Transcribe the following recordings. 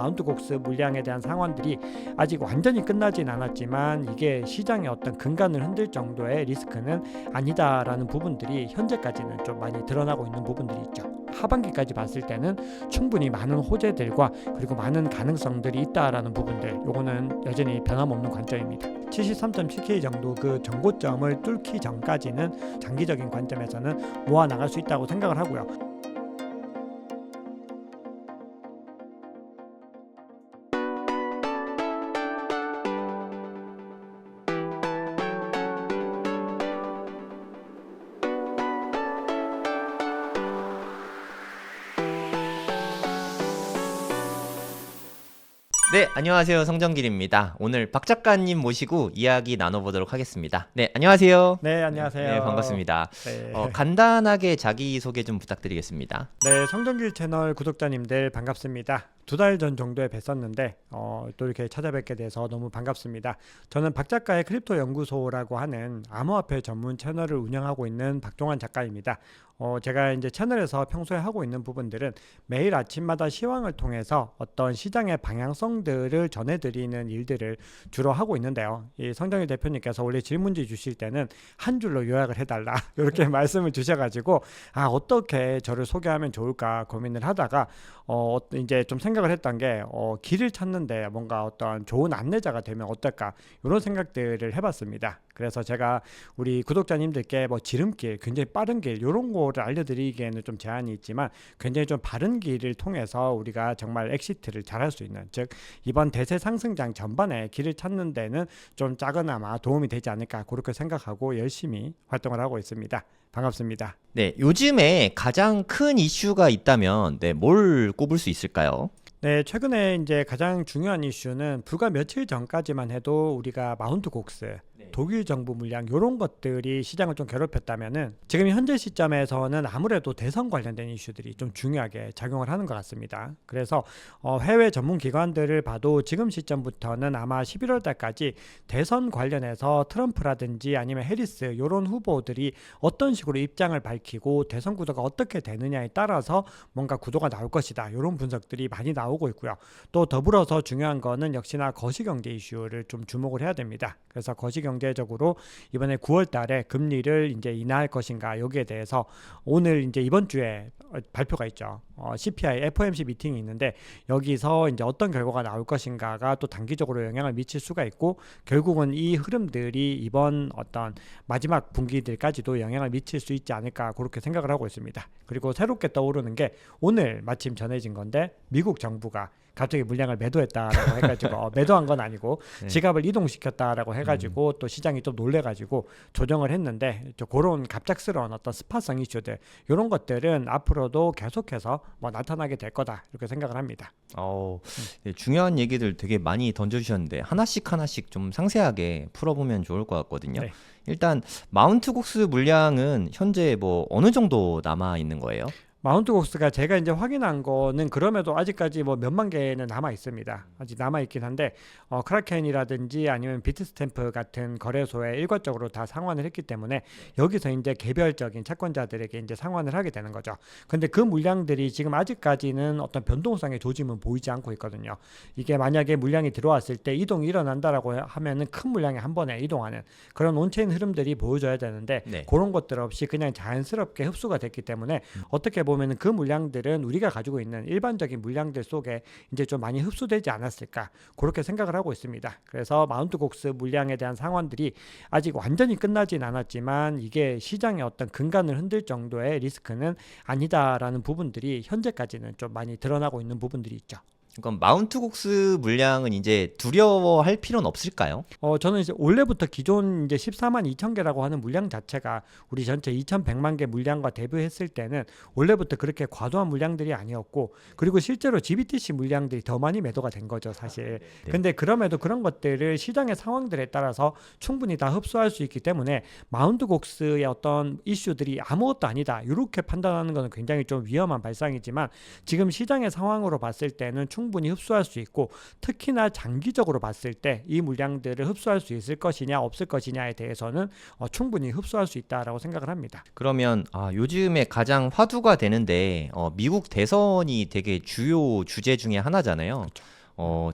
마운트 곡스 물량에 대한 상황들이 아직 완전히 끝나진 않았지만 이게 시장의 어떤 근간을 흔들 정도의 리스크는 아니다라는 부분들이 현재까지는 좀 많이 드러나고 있는 부분들이 있죠. 하반기까지 봤을 때는 충분히 많은 호재들과 그리고 많은 가능성들이 있다라는 부분들, 요거는 여전히 변함없는 관점입니다. 73.7K 정도 그 전고점을 뚫기 전까지는 장기적인 관점에서는 모아 나갈 수 있다고 생각을 하고요. 네, 안녕하세요. 성정길입니다. 오늘 박 작가님 모시고 이야기 나눠보도록 하겠습니다. 네, 안녕하세요. 네, 안녕하세요. 네, 반갑습니다. 네. 간단하게 자기소개 좀 부탁드리겠습니다. 네, 성정길 채널 구독자님들 반갑습니다. 2달 전 정도에 뵀었는데 또 이렇게 찾아뵙게 돼서 너무 반갑습니다. 저는 박 작가의 크립토 연구소라고 하는 암호화폐 전문 채널을 운영하고 있는 박종환 작가입니다. 제가 이제 채널에서 평소에 하고 있는 부분들은 매일 아침마다 시황을 통해서 어떤 시장의 방향성들을 전해드리는 일들을 주로 하고 있는데요. 이 성정일 대표님께서 원래 질문지 주실 때는 한 줄로 요약을 해달라 이렇게 말씀을 주셔가지고 어떻게 저를 소개하면 좋을까 고민을 하다가 이제 좀 생각을 했던 게 길을 찾는데 뭔가 어떤 좋은 안내자가 되면 어떨까 이런 생각들을 해봤습니다. 그래서 제가 우리 구독자님들께 뭐 지름길, 굉장히 빠른 길 이런 거를 알려드리기에는 좀 제한이 있지만 굉장히 좀 바른 길을 통해서 우리가 정말 엑시트를 잘할 수 있는, 즉 이번 대세 상승장 전반에 길을 찾는 데는 좀 작은아마 도움이 되지 않을까 그렇게 생각하고 열심히 활동을 하고 있습니다. 반갑습니다. 네, 요즘에 가장 큰 이슈가 있다면 뭘 꼽을 수 있을까요? 네, 최근에 이제 가장 중요한 이슈는 불과 며칠 전까지만 해도 우리가 마운트 곡스, 독일 정부 물량 이런 것들이 시장을 좀 괴롭혔다면은 지금 현재 시점에서는 아무래도 대선 관련된 이슈들이 좀 중요하게 작용을 하는 것 같습니다. 그래서 해외 전문 기관들을 봐도 지금 시점부터는 아마 11월 달까지 대선 관련해서 트럼프라든지 아니면 해리스 이런 후보들이 어떤 식으로 입장을 밝히고 대선 구도가 어떻게 되느냐에 따라서 뭔가 구도가 나올 것이다 이런 분석들이 많이 나오고 있고요. 또 더불어서 중요한 거는 역시나 거시경제 이슈를 좀 주목을 해야 됩니다. 그래서 거시경제적으로 이번에 9월 달에 금리를 이제 인하할 것인가 여기에 대해서 오늘 이제 이번 주에 발표가 있죠. CPI, FOMC 미팅이 있는데 여기서 이제 어떤 결과가 나올 것인가가 또 단기적으로 영향을 미칠 수가 있고 결국은 이 흐름들이 이번 어떤 마지막 분기들까지도 영향을 미칠 수 있지 않을까 그렇게 생각을 하고 있습니다. 그리고 새롭게 떠오르는 게 오늘 마침 전해진 건데 미국 정부가 갑자기 물량을 매도했다라고 해가지고 매도한 건 아니고 지갑을 이동시켰다라고 해가지고 또 시장이 좀 놀래가지고 조정을 했는데 그런 갑작스러운 어떤 스팟성 이슈들 이런 것들은 앞으로도 계속해서 뭐 나타나게 될 거다 이렇게 생각을 합니다. 네, 중요한 얘기들 되게 많이 던져주셨는데 하나씩 좀 상세하게 풀어보면 좋을 것 같거든요. 네. 일단 마운트 곡스 물량은 현재 뭐 어느 정도 남아 있는 거예요? 마운트 곡스가 제가 이제 확인한 거는 그럼에도 아직까지 뭐 몇만 개는 남아 있습니다. 아직 남아 있긴 한데 크라켄이라든지 아니면 비트스탬프 같은 거래소에 일괄적으로 다 상환을 했기 때문에 여기서 이제 개별적인 채권자들에게 이제 상환을 하게 되는 거죠. 근데 그 물량들이 지금 아직까지는 어떤 변동성의 조짐은 보이지 않고 있거든요. 이게 만약에 물량이 들어왔을 때 이동이 일어난다라고 하면은 큰 물량이 한 번에 이동하는 그런 온체인 흐름들이 보여줘야 되는데 그런 것들 없이 그냥 자연스럽게 흡수가 됐기 때문에 어떻게 보면 그 물량들은 우리가 가지고 있는 일반적인 물량들 속에 이제 좀 많이 흡수되지 않았을까 그렇게 생각을 하고 있습니다. 그래서 마운트 곡스 물량에 대한 상황들이 아직 완전히 끝나진 않았지만 이게 시장의 어떤 근간을 흔들 정도의 리스크는 아니다라는 부분들이 현재까지는 좀 많이 드러나고 있는 부분들이 있죠. 그럼 마운트 곡스 물량은 이제 두려워할 필요는 없을까요? 저는 이제 원래부터 기존 이제 14만 2천 개라고 하는 물량 자체가 우리 전체 2,100만 개 물량과 대비했을 때는 원래부터 그렇게 과도한 물량들이 아니었고 그리고 실제로 GBTC 물량들이 더 많이 매도가 된 거죠, 사실. 근데 그럼에도 그런 것들을 시장의 상황들에 따라서 충분히 다 흡수할 수 있기 때문에 마운트 곡스의 어떤 이슈들이 아무것도 아니다 이렇게 판단하는 것은 굉장히 좀 위험한 발상이지만 지금 시장의 상황으로 봤을 때는 충분히 흡수할 수 있고 특히나 장기적으로 봤을 때 이 물량들을 흡수할 수 있을 것이냐 없을 것이냐에 대해서는 충분히 흡수할 수 있다라고 생각을 합니다. 그러면 요즘에 가장 화두가 되는데 미국 대선이 되게 주요 주제 중에 하나잖아요.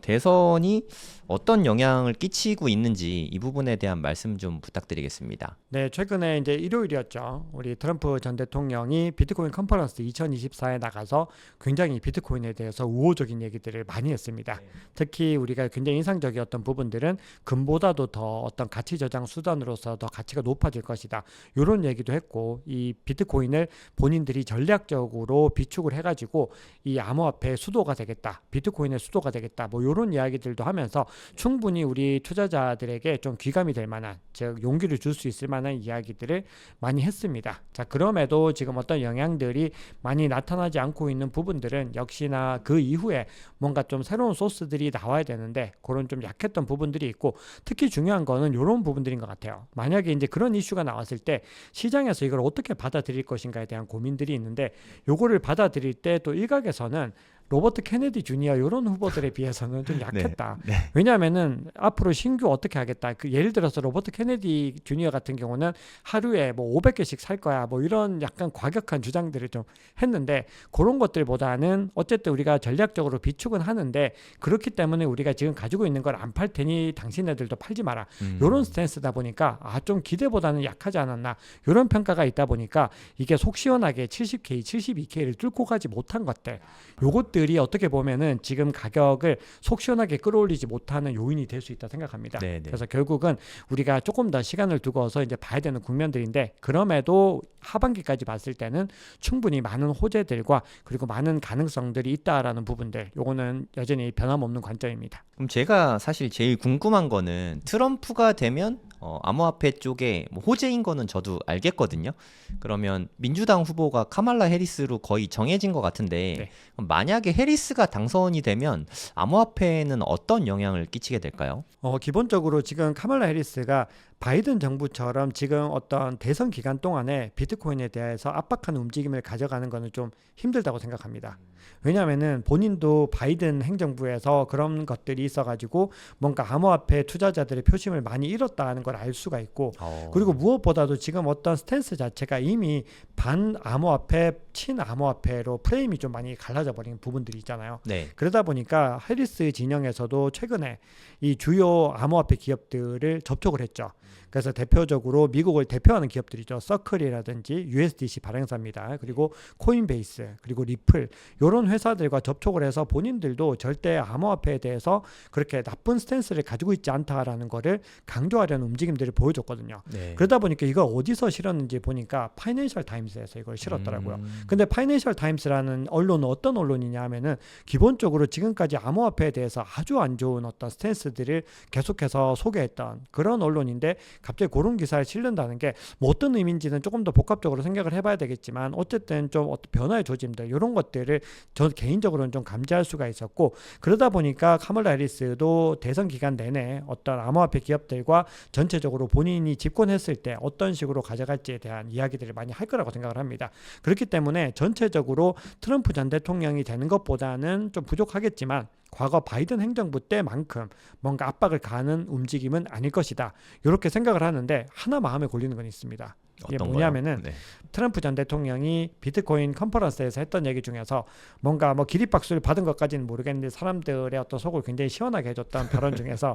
대선이 어떤 영향을 끼치고 있는지 이 부분에 대한 말씀 좀 부탁드리겠습니다. 네, 최근에 이제 일요일이었죠. 우리 트럼프 전 대통령이 비트코인 컨퍼런스 2024에 나가서 굉장히 비트코인에 대해서 우호적인 얘기들을 많이 했습니다. 특히 우리가 굉장히 인상적이었던 부분들은 금보다도 더 어떤 가치 저장 수단으로서 더 가치가 높아질 것이다. 이런 얘기도 했고 이 비트코인을 본인들이 전략적으로 비축을 해가지고 이 암호화폐의 수도가 되겠다. 비트코인의 수도가 되겠다. 뭐 이런 이야기들도 하면서 충분히 우리 투자자들에게 좀 귀감이 될 만한, 즉 용기를 줄 수 있을 만한 이야기들을 많이 했습니다. 자, 그럼에도 지금 어떤 영향들이 많이 나타나지 않고 있는 부분들은 역시나 그 이후에 뭔가 좀 새로운 소스들이 나와야 되는데 그런 좀 약했던 부분들이 있고, 특히 중요한 거는 이런 부분들인 것 같아요. 만약에 이제 그런 이슈가 나왔을 때 시장에서 이걸 어떻게 받아들일 것인가에 대한 고민들이 있는데, 요거를 받아들일 때 또 일각에서는 로버트 케네디 주니어 이런 후보들에 비해서는 좀 약했다. 네. 왜냐하면은 앞으로 신규 어떻게 하겠다. 그 예를 들어서 로버트 케네디 주니어 같은 경우는 하루에 뭐 500개씩 살 거야. 뭐 이런 약간 과격한 주장들을 좀 했는데, 그런 것들보다는 어쨌든 우리가 전략적으로 비축은 하는데 그렇기 때문에 우리가 지금 가지고 있는 걸 안 팔 테니 당신네들도 팔지 마라. 이런 스탠스다 보니까 좀 기대보다는 약하지 않았나. 이런 평가가 있다 보니까 이게 속 시원하게 70K, 72K를 뚫고 가지 못한 것들. 요것들이 어떻게 보면은 지금 가격을 속 시원하게 끌어올리지 못하는 요인이 될 수 있다 생각합니다. 네네. 그래서 결국은 우리가 조금 더 시간을 두고서 이제 봐야 되는 국면들인데, 그럼에도 하반기까지 봤을 때는 충분히 많은 호재들과 그리고 많은 가능성들이 있다라는 부분들, 요거는 여전히 변함없는 관점입니다. 그럼 제가 사실 제일 궁금한 거는 트럼프가 되면 암호화폐 쪽에 뭐 호재인 거는 저도 알겠거든요. 그러면 민주당 후보가 카말라 해리스로 거의 정해진 것 같은데 네. 그럼 만약에 해리스가 당선이 되면 암호화폐에는 어떤 영향을 끼치게 될까요? 기본적으로 지금 카말라 해리스가 바이든 정부처럼 지금 어떤 대선 기간 동안에 비트코인에 대해서 압박하는 움직임을 가져가는 것은 좀 힘들다고 생각합니다. 왜냐하면은 본인도 바이든 행정부에서 그런 것들이 있어가지고 뭔가 암호화폐 투자자들의 표심을 많이 잃었다는 걸 알 수가 있고, 그리고 무엇보다도 지금 어떤 스탠스 자체가 이미 반 암호화폐, 친 암호화폐로 프레임이 좀 많이 갈라져 버린 부분들이 있잖아요. 네. 그러다 보니까 해리스 진영에서도 최근에 이 주요 암호화폐 기업들을 접촉을 했죠. 그래서 대표적으로 미국을 대표하는 기업들이죠. 서클이라든지 USDC 발행사입니다. 그리고 코인베이스, 그리고 리플, 이런 회사들과 접촉을 해서 본인들도 절대 암호화폐에 대해서 그렇게 나쁜 스탠스를 가지고 있지 않다라는 거를 강조하려는 움직임들을 보여줬거든요. 네. 그러다 보니까 이걸 어디서 실었는지 보니까 파이낸셜 타임스에서 이걸 실었더라고요. 근데 파이낸셜 타임스라는 언론은 어떤 언론이냐 하면은 기본적으로 지금까지 암호화폐에 대해서 아주 안 좋은 어떤 스탠스들을 계속해서 소개했던 그런 언론인데, 갑자기 그런 기사를 실른다는 게 뭐 어떤 의미인지는 조금 더 복합적으로 생각을 해봐야 되겠지만, 어쨌든 좀 어떤 변화의 조짐들 이런 것들을 저 개인적으로는 좀 감지할 수가 있었고, 그러다 보니까 카멀라 해리스도 대선 기간 내내 어떤 암호화폐 기업들과 전체적으로 본인이 집권했을 때 어떤 식으로 가져갈지에 대한 이야기들을 많이 할 거라고 생각을 합니다. 그렇기 때문에 전체적으로 트럼프 전 대통령이 되는 것보다는 좀 부족하겠지만 과거 바이든 행정부 때만큼 뭔가 압박을 가하는 움직임은 아닐 것이다. 이렇게 생각을 하는데, 하나 마음에 걸리는 건 있습니다. 이게 어떤 뭐냐면은 거요? 네. 트럼프 전 대통령이 비트코인 컨퍼런스에서 했던 얘기 중에서 뭔가 뭐 기립박수를 받은 것까지는 모르겠는데 사람들의 어떤 속을 굉장히 시원하게 해줬던 발언 중에서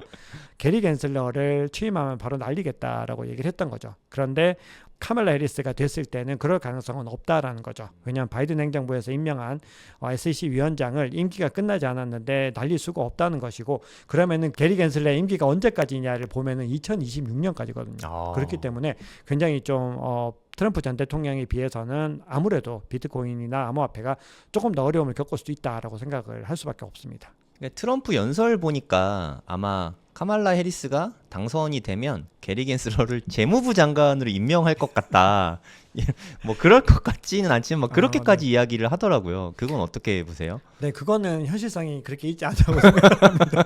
게리 겐슬러를 취임하면 바로 날리겠다라고 얘기를 했던 거죠. 그런데 카멀라 해리스가 됐을 때는 그럴 가능성은 없다라는 거죠. 왜냐하면 바이든 행정부에서 임명한 SEC 위원장을 임기가 끝나지 않았는데 날릴 수가 없다는 것이고, 그러면은 게리 겐슬러의 임기가 언제까지냐를 보면은 2026년까지거든요. 그렇기 때문에 굉장히 좀 트럼프 전 대통령에 비해서는 아무래도 비트코인이나 암호화폐가 조금 더 어려움을 겪을 수도 있다라고 생각을 할 수밖에 없습니다. 그러니까 트럼프 연설 보니까 아마 카말라 해리스가 당선이 되면 게리 겐슬러를 재무부 장관으로 임명할 것 같다. 뭐 그럴 것 같지는 않지만 뭐 그렇게까지 네. 이야기를 하더라고요. 그건 어떻게 보세요? 네, 그거는 현실성이 그렇게 있지 않다고 생각합니다.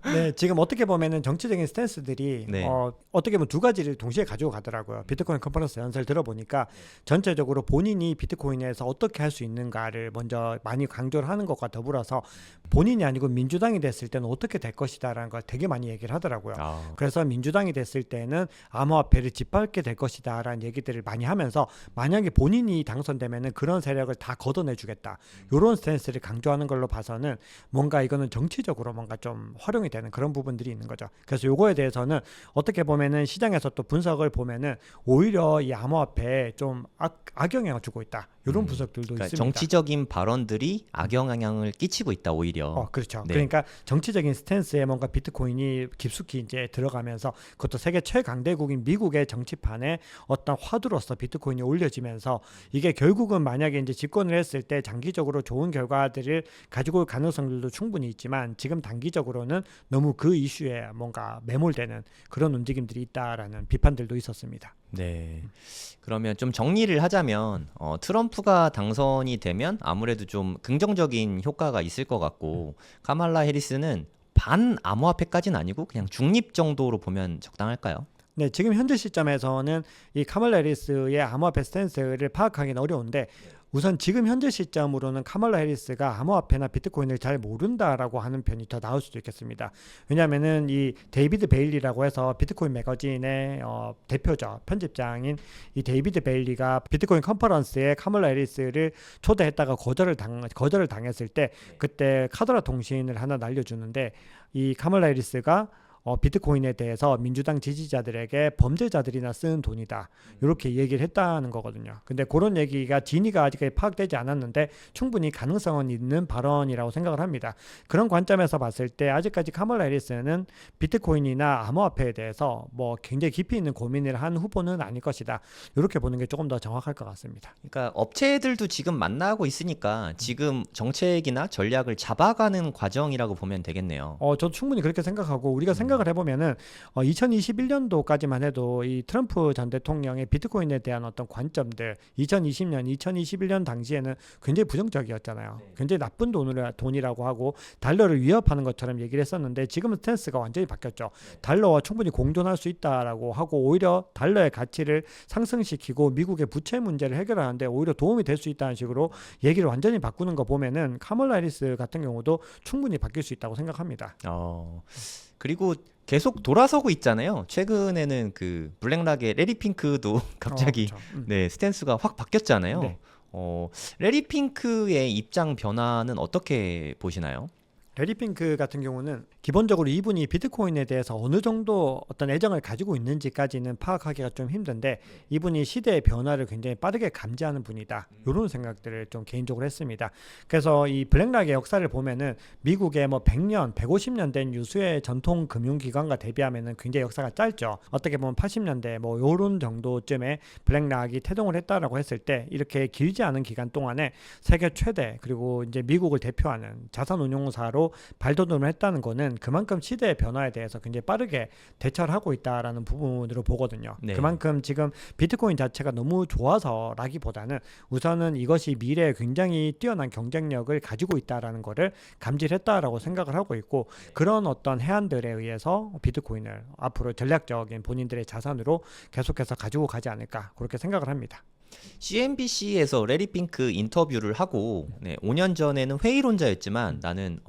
네, 네, 지금 어떻게 보면은 정치적인 스탠스들이 네. 어떻게 보면 두 가지를 동시에 가지고 가더라고요. 비트코인 컨퍼런스 연설 들어보니까 전체적으로 본인이 비트코인에서 어떻게 할 수 있는가를 먼저 많이 강조를 하는 것과 더불어서 본인이 아니고 민주당이 됐을 때는 어떻게 될 것이다라는 걸 되게 많이 얘기를 하더라고요. 아, 그래서 민주당이 됐을 때는 암호화폐를 짓밟게 될 것이다라는 얘기들을 많이 하면서 만약에 본인이 당선되면은 그런 세력을 다 걷어내주겠다. 이런 스탠스를 강조하는 걸로 봐서는 뭔가 이거는 정치적으로 뭔가 좀 활용이 되는 그런 부분들이 있는 거죠. 그래서 요거에 대해서는 어떻게 보면은 시장에서 또 분석을 보면은 오히려 이 암호화폐에 좀 악영향을 주고 있다. 이런 분석들도 그러니까 있습니다. 정치적인 발언들이 악영향을 끼치고 있다 오히려. 그렇죠. 네. 그러니까 정치적인 스탠스에 뭔가 비트코인이 깊숙이 이제 들어가면서 그것도 세계 최강대국인 미국의 정치판에 어떤 화두로서 비트코인이 올려지면서 이게 결국은 만약에 이제 집권을 했을 때 장기적으로 좋은 결과들을 가지고 올 가능성들도 충분히 있지만 지금 단기적으로는 너무 그 이슈에 뭔가 매몰되는 그런 움직임들이 있다라는 비판들도 있었습니다. 네. 그러면 좀 정리를 하자면 트럼프가 당선이 되면 아무래도 좀 긍정적인 효과가 있을 것 같고 카말라 해리스는 반 암호화폐까지는 아니고 그냥 중립 정도로 보면 적당할까요? 네, 지금 현재 시점에서는 이 카말라 해리스의 암호화폐 스탠스를 파악하기는 어려운데 우선 지금 현재 시점으로는 카말라 해리스가 암호화폐나 비트코인을 잘 모른다라고 하는 편이 더 나을 수도 있겠습니다. 왜냐하면은 이 데이비드 베일리라고 해서 비트코인 매거진의 대표죠, 편집장인 이 데이비드 베일리가 비트코인 컨퍼런스에 카말라 해리스를 초대했다가 거절을 당했을 때 그때 카더라 통신을 하나 날려주는데 이 카말라 해리스가 비트코인에 대해서 민주당 지지자들에게 범죄자들이나 쓰는 돈이다. 이렇게 얘기를 했다는 거거든요. 근데 그런 얘기가 진위가 아직까지 파악되지 않았는데 충분히 가능성은 있는 발언이라고 생각을 합니다. 그런 관점에서 봤을 때 아직까지 카멀라 해리스는 비트코인이나 암호화폐에 대해서 뭐 굉장히 깊이 있는 고민을 한 후보는 아닐 것이다. 이렇게 보는 게 조금 더 정확할 것 같습니다. 그러니까 업체들도 지금 만나고 있으니까 지금 정책이나 전략을 잡아가는 과정이라고 보면 되겠네요. 저도 충분히 그렇게 생각하고 우리가 생각을 해보면은 2021년도까지만 해도 이 트럼프 전 대통령의 비트코인에 대한 어떤 관점들 2020년, 2021년 당시에는 굉장히 부정적이었잖아요. 굉장히 나쁜 돈이라고 하고 달러를 위협하는 것처럼 얘기를 했었는데 지금은 스탠스가 완전히 바뀌었죠. 달러와 충분히 공존할 수 있다라고 하고 오히려 달러의 가치를 상승시키고 미국의 부채 문제를 해결하는데 오히려 도움이 될 수 있다는 식으로 얘기를 완전히 바꾸는 거 보면은 카멀라 해리스 같은 경우도 충분히 바뀔 수 있다고 생각합니다. 그리고 계속 돌아서고 있잖아요. 최근에는 그 블랙락의 레리 핑크도 갑자기 그렇죠. 네, 스탠스가 확 바뀌었잖아요. 네. 레리 핑크의 입장 변화는 어떻게 보시나요? 레리 핑크 같은 경우는 기본적으로 이분이 비트코인에 대해서 어느 정도 어떤 애정을 가지고 있는지까지는 파악하기가 좀 힘든데 이분이 시대의 변화를 굉장히 빠르게 감지하는 분이다. 이런 생각들을 좀 개인적으로 했습니다. 그래서 이 블랙락의 역사를 보면은 미국의 뭐 100년, 150년 된 유수의 전통 금융기관과 대비하면은 굉장히 역사가 짧죠. 어떻게 보면 80년대 뭐 요런 정도쯤에 블랙락이 태동을 했다라고 했을 때 이렇게 길지 않은 기간 동안에 세계 최대 그리고 이제 미국을 대표하는 자산운용사로 발돋움을 했다는 거는 그만큼 시대의 변화에 대해서 굉장히 빠르게 대처를 하고 있다라는 부분으로 보거든요. 네. 그만큼 지금 비트코인 자체가 너무 좋아서라기보다는 우선은 이것이 미래에 굉장히 뛰어난 경쟁력을 가지고 있다라는 거를 감지를 했다라고 생각을 하고 있고 그런 어떤 해안들에 의해서 비트코인을 앞으로 전략적인 본인들의 자산으로 계속해서 가지고 가지 않을까 그렇게 생각을 합니다. CNBC에서 레리 핑크 인터뷰를 하고 5년 전에는 회의론자였지만 나는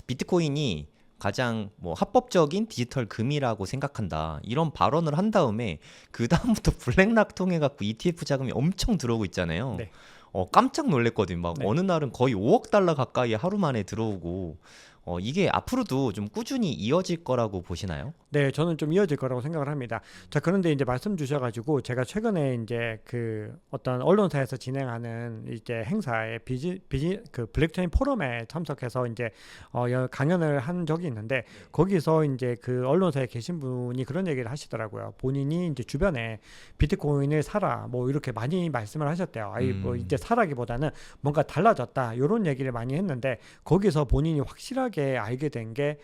비트코인이 가장 뭐 합법적인 디지털 금이라고 생각한다. 이런 발언을 한 다음에 그 다음부터 블랙락 통해 갖고 ETF 자금이 엄청 들어오고 있잖아요. 네. 깜짝 놀랐거든요. 막 네. 어느 날은 거의 5억 달러 가까이 하루 만에 들어오고 이게 앞으로도 좀 꾸준히 이어질 거라고 보시나요? 네, 저는 좀 이어질 거라고 생각을 합니다. 자, 그런데 이제 말씀 주셔가지고 제가 최근에 이제 그 어떤 언론사에서 진행하는 이제 행사에 그 블랙체인 포럼에 참석해서 이제 강연을 한 적이 있는데 거기서 이제 그 언론사에 계신 분이 그런 얘기를 하시더라고요. 본인이 이제 주변에 비트코인을 사라 뭐 이렇게 많이 말씀을 하셨대요. 뭐 이제 사라기보다는 뭔가 달라졌다 이런 얘기를 많이 했는데 거기서 본인이 확실하게 알게 된 게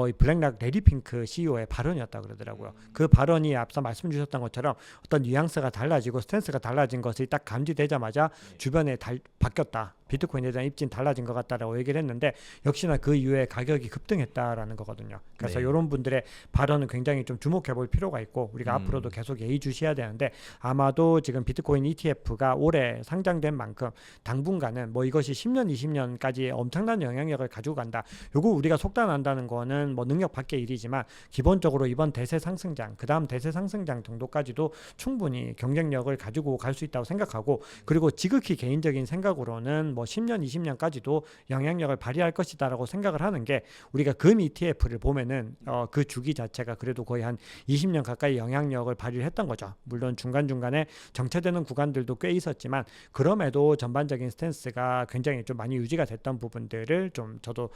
이 블랙락 레디핑크 CEO의 발언이었다 그러더라고요. 그 발언이 앞서 말씀 주셨던 것처럼 어떤 뉘앙스가 달라지고 스탠스가 달라진 것이 딱 감지되자마자 주변에 바뀌었다. 비트코인에 대한 입지는 달라진 것 같다라고 얘기를 했는데 역시나 그 이후에 가격이 급등했다라는 거거든요. 그래서 네. 이런 분들의 발언은 굉장히 좀 주목해 볼 필요가 있고 우리가 앞으로도 계속 예의주시해야 되는데 아마도 지금 비트코인 ETF가 올해 상장된 만큼 당분간은 뭐 이것이 10년, 20년까지 엄청난 영향력을 가지고 간다. 요거 우리가 속단한다는 거는 뭐 능력 밖의 일이지만 기본적으로 이번 대세 상승장, 그다음 대세 상승장 정도까지도 충분히 경쟁력을 가지고 갈 수 있다고 생각하고 그리고 지극히 개인적인 생각으로는 뭐 10년, 20년까지도 영향력을 발휘할 것이다라고 생각을 하는 게 우리가 금 ETF를 보면은 그 주기 자체가 그래도 거의 한 20년 가까이 영향력을 발휘를 했던 거죠. 물론 중간중간에 정체되는 구간들도 꽤 있었지만 그럼에도 전반적인 스탠스가 굉장히 좀 많이 유지가 됐던 부분들을 좀 저도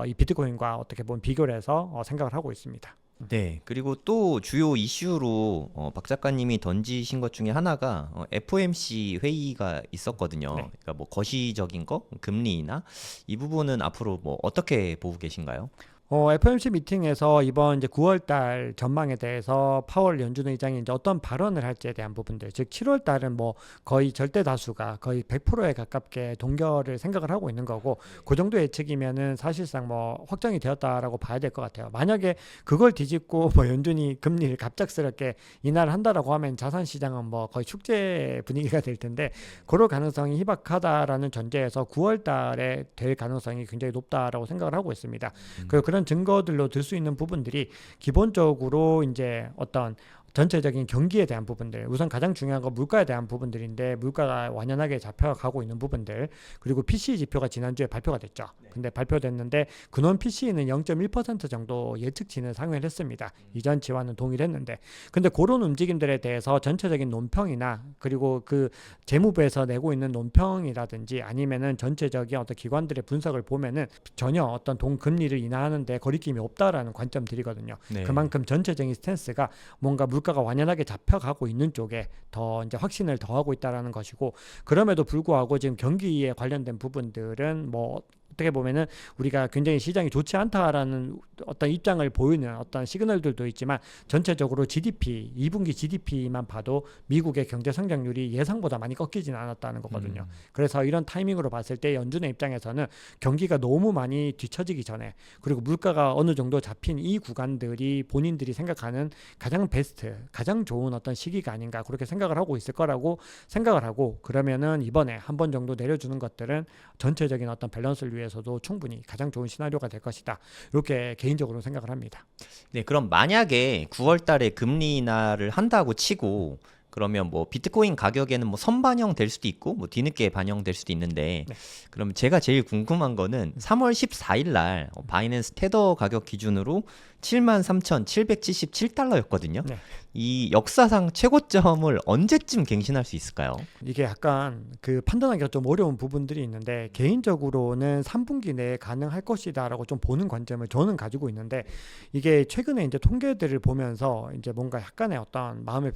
이 비트코인과 어떻게 보면 비교를 해서 생각을 하고 있습니다. 네, 그리고 또 주요 이슈로 박 작가님이 던지신 것 중에 하나가 FOMC 회의가 있었거든요. 네. 그러니까 뭐 거시적인 거, 금리 인하 이 부분은 앞으로 뭐 어떻게 보고 계신가요? FOMC 미팅에서 이번 이제 9월 달 전망에 대해서 파월 연준 의장이 이제 어떤 발언을 할지에 대한 부분들, 즉 7월 달은 뭐 거의 절대 다수가 거의 100%에 가깝게 동결을 생각을 하고 있는 거고 그 정도 예측이면은 사실상 뭐 확정이 되었다라고 봐야 될 것 같아요. 만약에 그걸 뒤집고 뭐 연준이 금리를 갑작스럽게 인하를 한다라고 하면 자산 시장은 뭐 거의 축제 분위기가 될 텐데 그럴 가능성이 희박하다라는 전제에서 9월 달에 될 가능성이 굉장히 높다라고 생각을 하고 있습니다. 그리고 그런 증거들로 들 수 있는 부분들이 기본적으로 이제 어떤 전체적인 경기에 대한 부분들, 우선 가장 중요한 건 물가에 대한 부분들인데 물가가 완연하게 잡혀가고 있는 부분들, 그리고 PCE 지표가 지난주에 발표가 됐죠. 근데 발표됐는데 근원 PCE는 0.1% 정도 예측치는 상회를 했습니다. 이전치와는 동일했는데 근데 그런 움직임들에 대해서 전체적인 논평이나 그리고 그 재무부에서 내고 있는 논평이라든지 아니면은 전체적인 어떤 기관들의 분석을 보면은 전혀 어떤 동금리를 인하하는데 거리낌이 없다라는 관점들이거든요. 네. 그만큼 전체적인 스탠스가 뭔가 물가가 완연하게 잡혀가고 있는 쪽에 더 이제 확신을 더하고 있다라는 것이고 그럼에도 불구하고 지금 경기에 관련된 부분들은 뭐 어떻게 보면은 우리가 굉장히 시장이 좋지 않다라는 어떤 입장을 보이는 어떤 시그널들도 있지만 전체적으로 GDP, 2분기 GDP만 봐도 미국의 경제 성장률이 예상보다 많이 꺾이지는 않았다는 거거든요. 그래서 이런 타이밍으로 봤을 때 연준의 입장에서는 경기가 너무 많이 뒤처지기 전에 그리고 물가가 어느 정도 잡힌 이 구간들이 본인들이 생각하는 가장 베스트, 가장 좋은 어떤 시기가 아닌가 그렇게 생각을 하고 있을 거라고 생각을 하고 그러면은 이번에 한 번 정도 내려주는 것들은 전체적인 어떤 밸런스를 위해서도 충분히 가장 좋은 시나리오가 될 것이다. 이렇게 개인적으로 생각을 합니다. 네, 그럼 만약에 9월 달에 금리 인하를 한다고 치고 그러면 뭐 비트코인 가격에는 뭐 선반영 될 수도 있고 뭐 뒤늦게 반영될 수도 있는데 네. 그럼 제가 제일 궁금한 거는 3월 14일 날 바이낸스 테더 가격 기준으로 73,777달러였거든요. 네. 이 역사상 최고점을 언제쯤 갱신할 수 있을까요? 이게 약간 그 판단하기가 좀 어려운 부분들이 있는데 개인적으로는 3분기 내에 가능할 것이다라고 좀 보는 관점을 저는 가지고 있는데 이게 최근에 이제 통계들을 보면서 이제 뭔가 약간의 어떤 마음의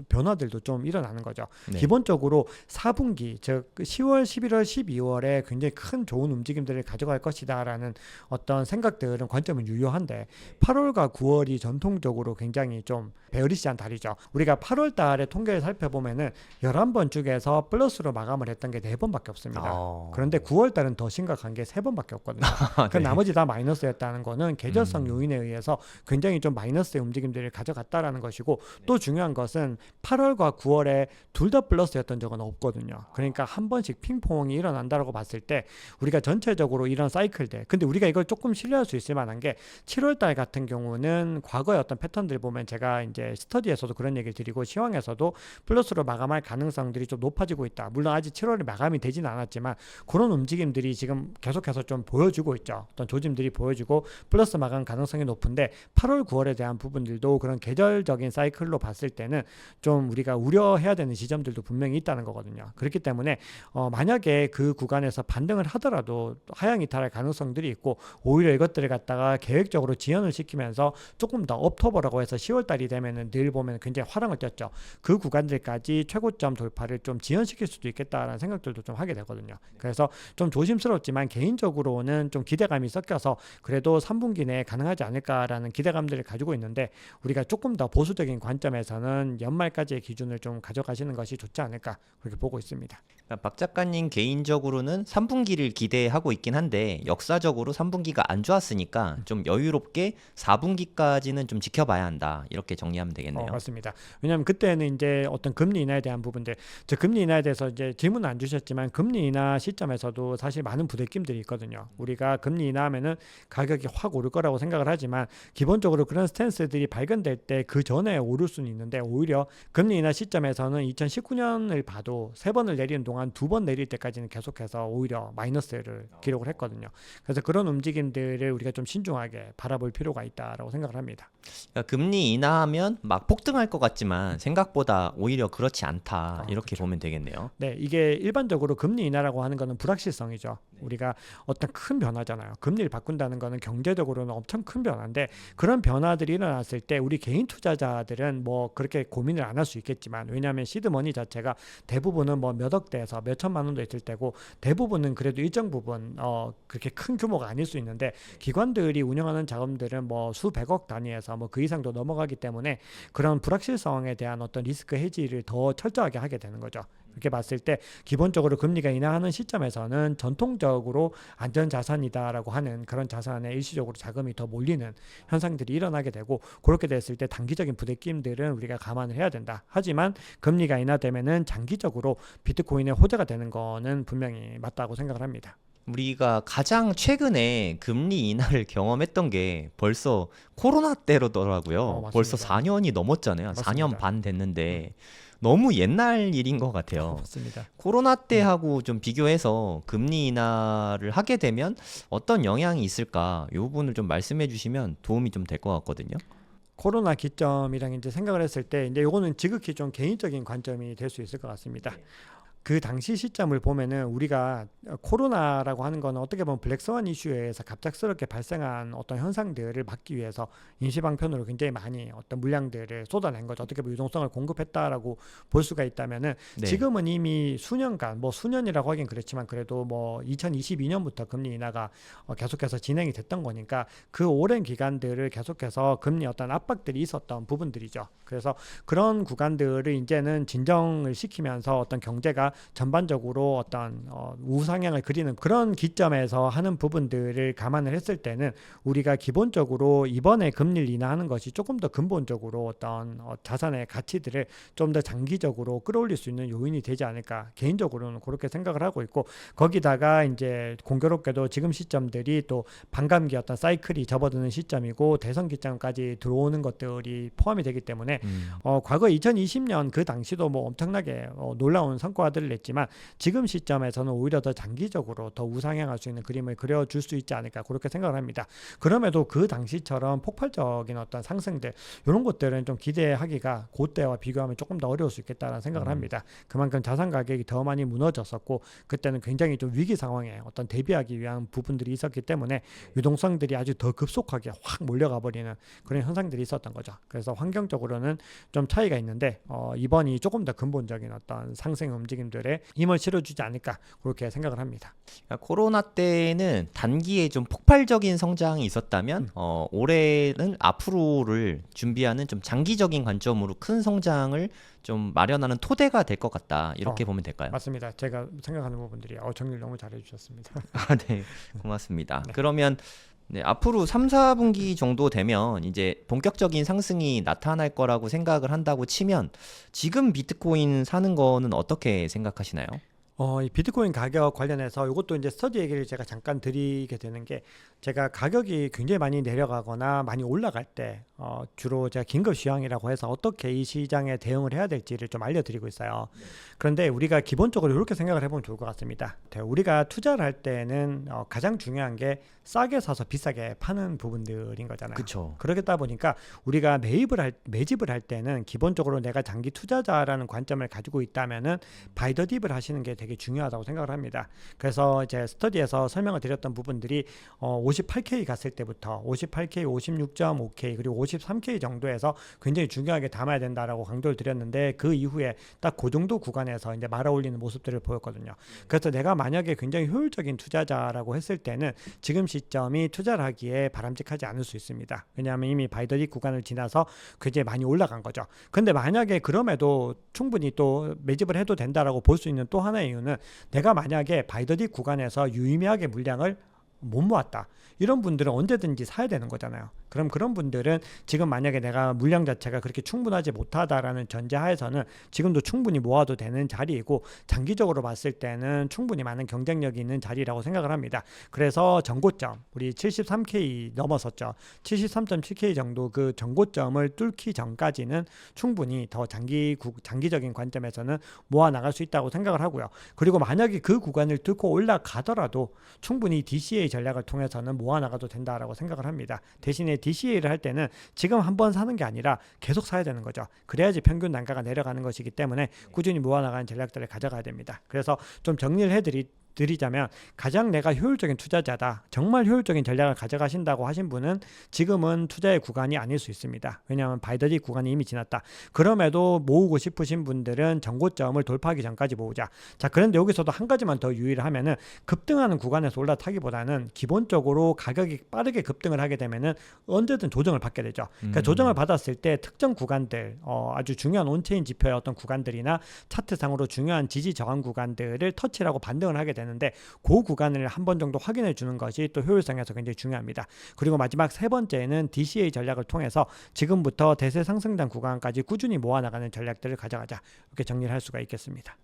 변화들도 좀 일어나는 거죠. 네. 기본적으로 4분기 즉 10월, 11월, 12월에 굉장히 큰 좋은 움직임들을 가져갈 것이다라는 어떤 생각들은 관점은 유효한데 8월과 9월이 전통적으로 굉장히 좀 베어리시한 달이죠. 우리가 8월 달에 통계를 살펴보면은 11번 중에서 플러스로 마감을 했던 게 4번밖에 없습니다. 그런데 9월 달은 더 심각한 게 3번밖에 없거든요. 그 네. 나머지 다 마이너스였다는 거는 계절성 요인에 의해서 굉장히 좀 마이너스의 움직임들을 가져갔다라는 것이고 또 중요한 것은 8월과 9월에 둘 다 플러스였던 적은 없거든요. 그러니까 한 번씩 핑퐁이 일어난다라고 봤을 때 우리가 전체적으로 이런 사이클들 근데 우리가 이걸 조금 신뢰할 수 있을 만한 게 7월 달 같은 경우는 과거의 어떤 패턴들 보면 제가 이제 스터디에서도 그런 얘기를 드리고 시황에서도 플러스로 마감할 가능성들이 좀 높아지고 있다. 물론 아직 7월에 마감이 되지는 않았지만 그런 움직임들이 지금 계속해서 좀 보여주고 있죠. 어떤 조짐들이 보여주고 플러스 마감 가능성이 높은데 8월, 9월에 대한 부분들도 그런 계절적인 사이클로 봤을 때는 좀 우리가 우려해야 되는 지점들도 분명히 있다는 거거든요. 그렇기 때문에 만약에 그 구간에서 반등을 하더라도 하향 이탈할 가능성들이 있고 오히려 이것들을 갖다가 계획적으로 지연을 시키면서 조금 더 업토버라고 해서 10월 달이 되면은 시장은 늘 보면 굉장히 화랑을 떴죠. 그 구간들까지 최고점 돌파를 좀 지연시킬 수도 있겠다라는 생각들도 좀 하게 되거든요. 그래서 좀 조심스럽지만 개인적으로는 좀 기대감이 섞여서 그래도 3분기 내에 가능하지 않을까라는 기대감들을 가지고 있는데, 우리가 조금 더 보수적인 관점에서는 연말까지의 기준을 좀 가져가시는 것이 좋지 않을까 그렇게 보고 있습니다. 그러니까 박 작가님 개인적으로는 3분기를 기대하고 있긴 한데 역사적으로 3분기가 안 좋았으니까 좀 여유롭게 4분기까지는 좀 지켜봐야 한다. 이렇게 정리하면 되겠네요. 맞습니다. 왜냐하면 그때는 이제 어떤 금리 인하에 대한 부분들, 저 금리 인하에 대해서 이제 질문 안 주셨지만 금리 인하 시점에서도 사실 많은 부대낌들이 있거든요. 우리가 금리 인하하면은 가격이 확 오를 거라고 생각을 하지만 기본적으로 그런 스탠스들이 발견될 때 그 전에 오를 수는 있는데, 오히려 금리 인하 시점에서는 2019년을 봐도 3번을 내리는 동안 2번 내릴 때까지는 계속해서 오히려 마이너스를 기록을 했거든요. 그래서 그런 움직임들을 우리가 좀 신중하게 바라볼 필요가 있다라고 생각을 합니다. 그러니까 금리 인하하면 막 폭등할 것 같지만 생각보다 오히려 그렇지 않다. 이렇게 그렇죠. 보면 되겠네요. 네, 이게 일반적으로 금리 인하라고 하는 거는 불확실성이죠. 우리가 어떤 큰 변화잖아요. 금리를 바꾼다는 거는 경제적으로는 엄청 큰 변화인데, 그런 변화들이 일어났을 때 우리 개인 투자자들은 뭐 그렇게 고민을 안 할 수 있겠지만, 왜냐하면 시드머니 자체가 대부분은 뭐 몇 억대에서 몇 천만 원도 있을 때고, 대부분은 그래도 일정 부분 그렇게 큰 규모가 아닐 수 있는데, 기관들이 운영하는 자금들은 뭐 수백억 단위에서 뭐 그 이상도 넘어가기 때문에 그런 불확실성에 대한 어떤 리스크 해지를 더 철저하게 하게 되는 거죠. 그렇게 봤을 때 기본적으로 금리가 인하하는 시점에서는 전통적으로 안전자산이다라고 하는 그런 자산에 일시적으로 자금이 더 몰리는 현상들이 일어나게 되고, 그렇게 됐을 때 단기적인 부대낌들은 우리가 감안을 해야 된다. 하지만 금리가 인하되면은 장기적으로 비트코인의 호재가 되는 거는 분명히 맞다고 생각을 합니다. 우리가 가장 최근에 금리 인하를 경험했던 게 벌써 코로나 때로더라고요. 맞습니다. 벌써 4년이 넘었잖아요. 맞습니다. 4년 반 됐는데 너무 옛날 일인 것 같아요. 맞습니다. 코로나 때하고 좀 비교해서 금리 인하를 하게 되면 어떤 영향이 있을까? 이 부분을 좀 말씀해 주시면 도움이 좀 될 것 같거든요. 코로나 기점이랑 이제 생각을 했을 때, 이제 요거는 지극히 좀 개인적인 관점이 될 수 있을 것 같습니다. 그 당시 시점을 보면은 우리가 코로나라고 하는 거는 어떻게 보면 블랙스완 이슈에 의해서 갑작스럽게 발생한 어떤 현상들을 막기 위해서 임시방편으로 굉장히 많이 어떤 물량들을 쏟아낸 거죠. 어떻게 보면 유동성을 공급했다라고 볼 수가 있다면은, 네. 지금은 이미 수년간, 뭐 수년이라고 하긴 그렇지만 그래도 뭐 2022년부터 금리 인하가 계속해서 진행이 됐던 거니까 그 오랜 기간들을 계속해서 금리 어떤 압박들이 있었던 부분들이죠. 그래서 그런 구간들을 이제는 진정을 시키면서 어떤 경제가 전반적으로 어떤 우상향을 그리는 그런 기점에서 하는 부분들을 감안을 했을 때는, 우리가 기본적으로 이번에 금리를 인하하는 것이 조금 더 근본적으로 어떤 자산의 가치들을 좀 더 장기적으로 끌어올릴 수 있는 요인이 되지 않을까, 개인적으로는 그렇게 생각을 하고 있고, 거기다가 이제 공교롭게도 지금 시점들이 또 반감기 어떤 사이클이 접어드는 시점이고 대선 기점까지 들어오는 것들이 포함이 되기 때문에 과거 2020년 그 당시도 뭐 엄청나게 놀라운 성과들을 냈지만, 지금 시점에서는 오히려 더 장기적으로 더 우상향할 수 있는 그림을 그려줄 수 있지 않을까 그렇게 생각을 합니다. 그럼에도 그 당시처럼 폭발적인 어떤 상승들, 이런 것들은 좀 기대하기가 그때와 비교하면 조금 더 어려울 수 있겠다는 생각을 합니다. 그만큼 자산 가격이 더 많이 무너졌었고, 그때는 굉장히 좀 위기 상황에 어떤 대비하기 위한 부분들이 있었기 때문에 유동성들이 아주 더 급속하게 확 몰려가 버리는 그런 현상들이 있었던 거죠. 그래서 환경적으로는 좀 차이가 있는데 이번이 조금 더 근본적인 어떤 상승 움직임들에 힘을 실어주지 않을까 그렇게 생각을 합니다. 그러니까 코로나 때는 단기에 좀 폭발적인 성장이 있었다면 올해는 앞으로를 준비하는 좀 장기적인 관점으로 큰 성장을 좀 마련하는 토대가 될 것 같다. 이렇게 보면 될까요? 맞습니다. 제가 생각하는 부분들이 정리를 너무 잘해 주셨습니다. 아, 네. 고맙습니다. 네. 그러면 네, 앞으로 3, 4분기 정도 되면 이제 본격적인 상승이 나타날 거라고 생각을 한다고 치면 지금 비트코인 사는 거는 어떻게 생각하시나요? 이 비트코인 가격 관련해서 이것도 이제 스터디 얘기를 제가 잠깐 드리게 되는 게, 제가 가격이 굉장히 많이 내려가거나 많이 올라갈 때 주로 제가 긴급 시황이라고 해서 어떻게 이 시장에 대응을 해야 될지를 좀 알려드리고 있어요. 그런데 우리가 기본적으로 이렇게 생각을 해보면 좋을 것 같습니다. 우리가 투자를 할 때는 가장 중요한 게 싸게 사서 비싸게 파는 부분들인 거잖아요. 그렇죠. 그러겠다 보니까 우리가 매집을 할 때는 기본적으로 내가 장기 투자자라는 관점을 가지고 있다면은 바이 더 딥을 하시는 게 되게 중요하다고 생각을 합니다. 그래서 이제 스터디에서 설명을 드렸던 부분들이 58K 갔을 때부터 58K, 56.5K 그리고 53K 정도에서 굉장히 중요하게 담아야 된다라고 강조를 드렸는데 그 이후에 딱 그 정도 구간에서 이제 말아 올리는 모습들을 보였거든요. 그래서 내가 만약에 굉장히 효율적인 투자자라고 했을 때는 지금 시점이 투자를 하기에 바람직하지 않을 수 있습니다. 왜냐하면 이미 바이더리 구간을 지나서 굉장히 많이 올라간 거죠. 근데 만약에 그럼에도 충분히 또 매집을 해도 된다라고 볼 수 있는 또 하나의 이유는 내가 만약에 바이더리 구간에서 유의미하게 물량을 못 모았다. 이런 분들은 언제든지 사야 되는 거잖아요. 그럼 그런 분들은 지금 만약에 내가 물량 자체가 그렇게 충분하지 못하다라는 전제하에서는 지금도 충분히 모아도 되는 자리이고 장기적으로 봤을 때는 충분히 많은 경쟁력이 있는 자리라고 생각을 합니다. 그래서 전고점 우리 73K 넘었었죠. 73.7K 정도 그 전고점을 뚫기 전까지는 충분히 더 장기적인 관점에서는 모아 나갈 수 있다고 생각을 하고요. 그리고 만약에 그 구간을 뚫고 올라가더라도 충분히 DCA 전략을 통해서는 모아 나가도 된다라고 생각을 합니다. 대신에 DCA를 할 때는 지금 한번 사는 게 아니라 계속 사야 되는 거죠. 그래야지 평균 단가가 내려가는 것이기 때문에 꾸준히 모아 나가는 전략들을 가져가야 됩니다. 그래서 좀 정리를 드리자면 가장 내가 효율적인 투자자다. 정말 효율적인 전략을 가져가신다고 하신 분은 지금은 투자의 구간이 아닐 수 있습니다. 왜냐하면 바이더리 구간이 이미 지났다. 그럼에도 모으고 싶으신 분들은 전고점을 돌파하기 전까지 모으자. 자, 그런데 여기서도 한 가지만 더 유의를 하면은 급등하는 구간에서 올라타기보다는 기본적으로 가격이 빠르게 급등을 하게 되면은 언제든 조정을 받게 되죠. 그러니까 조정을 받았을 때 특정 구간들, 아주 중요한 온체인 지표의 어떤 구간들이나 차트상으로 중요한 지지 저항 구간들을 터치하고 반등을 하게 되는데 그 구간을 한 번 정도 확인해 주는 것이 또 효율성에서 굉장히 중요합니다. 그리고 마지막 세 번째는 DCA 전략을 통해서 지금부터 대세 상승단 구간까지 꾸준히 모아나가는 전략들을 가져가자. 이렇게 정리를 할 수가 있겠습니다.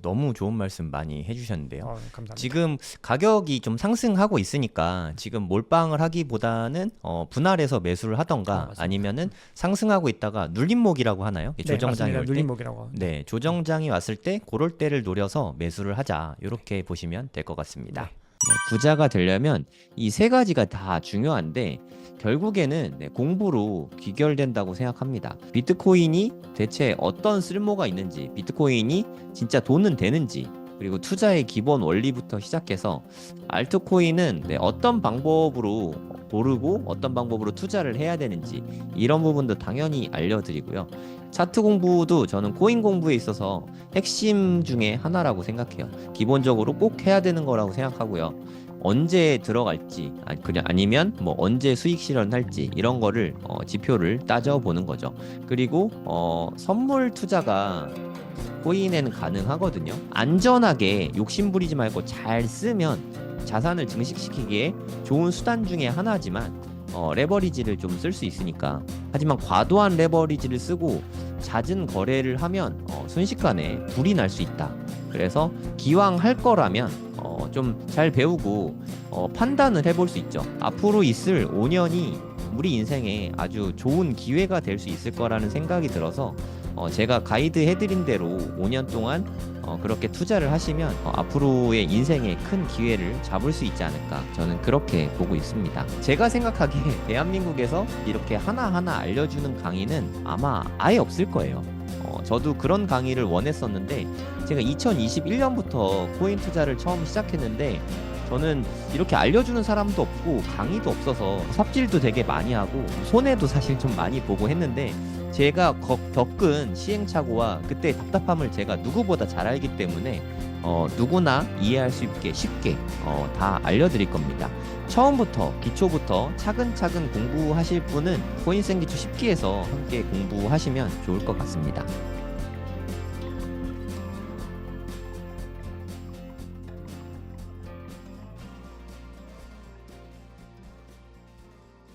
너무 좋은 말씀 많이 해주셨는데요. 감사합니다. 지금 가격이 좀 상승하고 있으니까 지금 몰빵을 하기보다는 분할해서 매수를 하던가 아니면은 상승하고 있다가 눌림목이라고 하나요? 조정장이 올 때. 눌림목이라고. 네, 조정장이 왔을 때 그럴 때를 노려서 매수를 하자. 이렇게 보시면 될 것 같습니다. 네, 부자가 되려면 이 세 가지가 다 중요한데 결국에는 공부로 귀결된다고 생각합니다. 비트코인이 대체 어떤 쓸모가 있는지, 비트코인이 진짜 돈은 되는지, 그리고 투자의 기본 원리부터 시작해서 알트코인은 어떤 방법으로 고르고 어떤 방법으로 투자를 해야 되는지 이런 부분도 당연히 알려드리고요. 차트 공부도 저는 코인 공부에 있어서 핵심 중에 하나라고 생각해요. 기본적으로 꼭 해야 되는 거라고 생각하고요. 언제 들어갈지 아니면 뭐 언제 수익 실현할지 이런 거를 지표를 따져보는 거죠. 그리고 선물 투자가 코인에는 가능하거든요. 안전하게 욕심부리지 말고 잘 쓰면 자산을 증식시키기에 좋은 수단 중에 하나지만 레버리지를 좀 쓸 수 있으니까. 하지만 과도한 레버리지를 쓰고 잦은 거래를 하면 순식간에 불이 날 수 있다. 그래서 기왕 할 거라면 좀 잘 배우고 판단을 해볼 수 있죠. 앞으로 있을 5년이 우리 인생에 아주 좋은 기회가 될 수 있을 거라는 생각이 들어서 제가 가이드 해드린 대로 5년 동안 그렇게 투자를 하시면 앞으로의 인생에 큰 기회를 잡을 수 있지 않을까, 저는 그렇게 보고 있습니다. 제가 생각하기에 대한민국에서 이렇게 하나하나 알려주는 강의는 아마 아예 없을 거예요. 저도 그런 강의를 원했었는데 제가 2021년부터 코인 투자를 처음 시작했는데 저는 이렇게 알려주는 사람도 없고 강의도 없어서 삽질도 되게 많이 하고 손해도 사실 좀 많이 보고 했는데, 제가 겪은 시행착오와 그때 답답함을 제가 누구보다 잘 알기 때문에 누구나 이해할 수 있게 쉽게 다 알려드릴 겁니다. 처음부터 기초부터 차근차근 공부하실 분은 코인생기초 10기에서 함께 공부하시면 좋을 것 같습니다.